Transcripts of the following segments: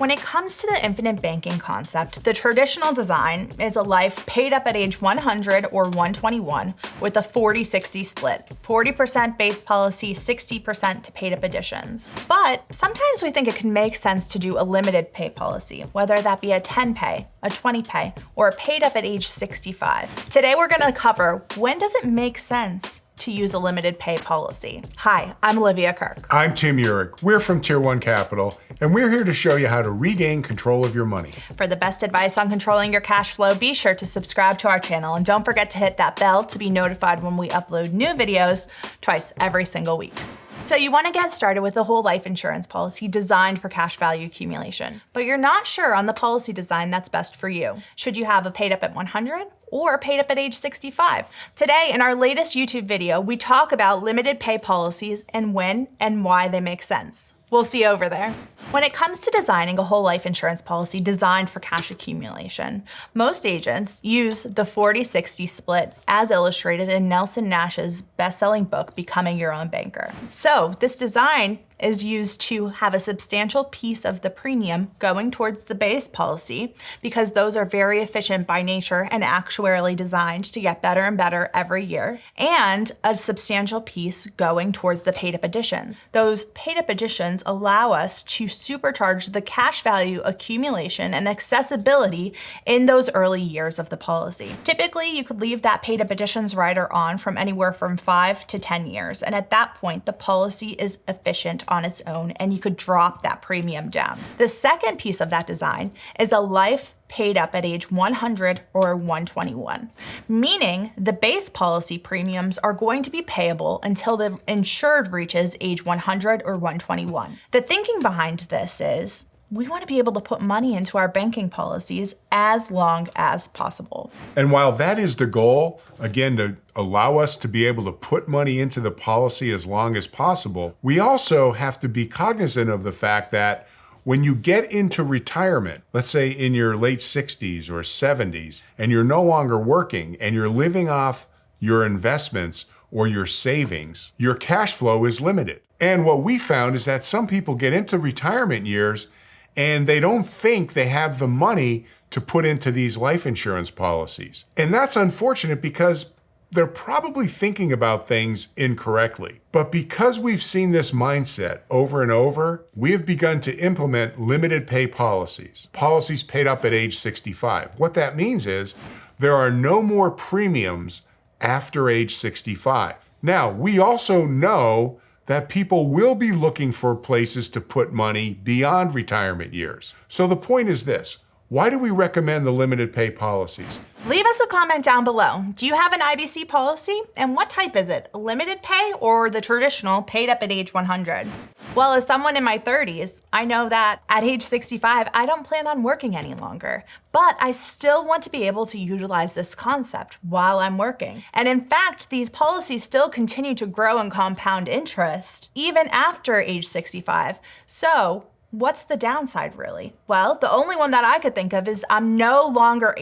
When it comes to the infinite banking concept, the traditional design is a life paid up at age 100 or 121 with a 40-60 split, 40% base policy, 60% to paid up additions. But sometimes we think it can make sense to do a limited pay policy, whether that be a 10 pay, a 20 pay, or a paid up at age 65. Today we're gonna cover when does it make sense to use a limited pay policy. Hi, I'm Olivia Kirk. I'm Tim Urich. We're from Tier 1 Capital, and we're here to show you how to regain control of your money. For the best advice on controlling your cash flow, be sure to subscribe to our channel and don't forget to hit that bell to be notified when we upload new videos twice every single week. So you want to get started with a whole life insurance policy designed for cash value accumulation, but you're not sure on the policy design that's best for you. Should you have a paid up at 100 or paid up at age 65? Today, in our latest YouTube video, we talk about limited pay policies and when and why they make sense. We'll see you over there. When it comes to designing a whole life insurance policy designed for cash accumulation, most agents use the 40-60 split as illustrated in Nelson Nash's best-selling book, Becoming Your Own Banker. So this design is used to have a substantial piece of the premium going towards the base policy because those are very efficient by nature and actuarially designed to get better and better every year, and a substantial piece going towards the paid up additions. Those paid up additions allow us to supercharge the cash value accumulation and accessibility in those early years of the policy. Typically, you could leave that paid up additions rider on from anywhere from 5 to 10 years, and at that point, the policy is efficient on its own and you could drop that premium down. The second piece of that design is the life paid up at age 100 or 121, meaning the base policy premiums are going to be payable until the insured reaches age 100 or 121. The thinking behind this is we want to be able to put money into our banking policies as long as possible. And while that is the goal, again, to allow us to be able to put money into the policy as long as possible, we also have to be cognizant of the fact that when you get into retirement, let's say in your late 60s or 70s, and you're no longer working and you're living off your investments or your savings, your cash flow is limited. And what we found is that some people get into retirement years and they don't think they have the money to put into these life insurance policies. And that's unfortunate because they're probably thinking about things incorrectly. But because we've seen this mindset over and over, we have begun to implement limited pay policies, policies paid up at age 65. What that means is there are no more premiums after age 65. Now, we also know that people will be looking for places to put money beyond retirement years. So the point is this: why do we recommend the limited pay policies? Leave us a comment down below. Do you have an IBC policy? And what type is it? Limited pay or the traditional paid up at age 100? Well, as someone in my 30s, I know that at age 65, I don't plan on working any longer, but I still want to be able to utilize this concept while I'm working. And in fact, these policies still continue to grow and compound interest even after age 65. So what's the downside really? Well, the only one that I could think of is I no longer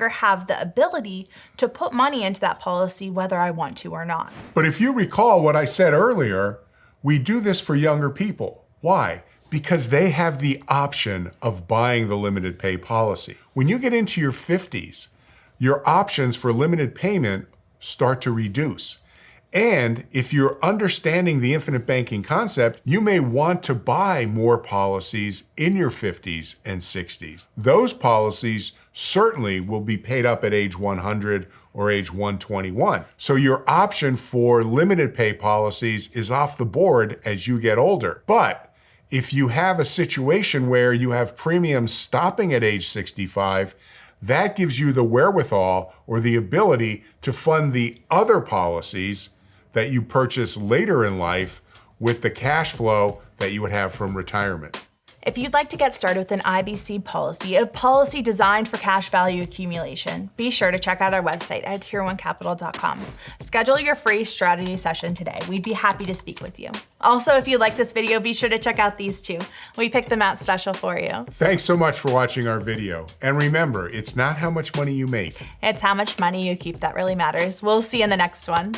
have the ability to put money into that policy whether I want to or not. But if you recall what I said earlier, we do this for younger people. Why? Because they have the option of buying the limited pay policy. When you get into your 50s, your options for limited payment start to reduce. And if you're understanding the infinite banking concept, you may want to buy more policies in your 50s and 60s. Those policies certainly will be paid up at age 100 or age 121. So your option for limited pay policies is off the board as you get older. But if you have a situation where you have premiums stopping at age 65, that gives you the wherewithal or the ability to fund the other policies that you purchase later in life with the cash flow that you would have from retirement. If you'd like to get started with an IBC policy, a policy designed for cash value accumulation, be sure to check out our website at tier1capital.com. Schedule your free strategy session today. We'd be happy to speak with you. Also, if you like this video, be sure to check out these two. We picked them out special for you. Thanks so much for watching our video. And remember, it's not how much money you make. It's how much money you keep that really matters. We'll see you in the next one.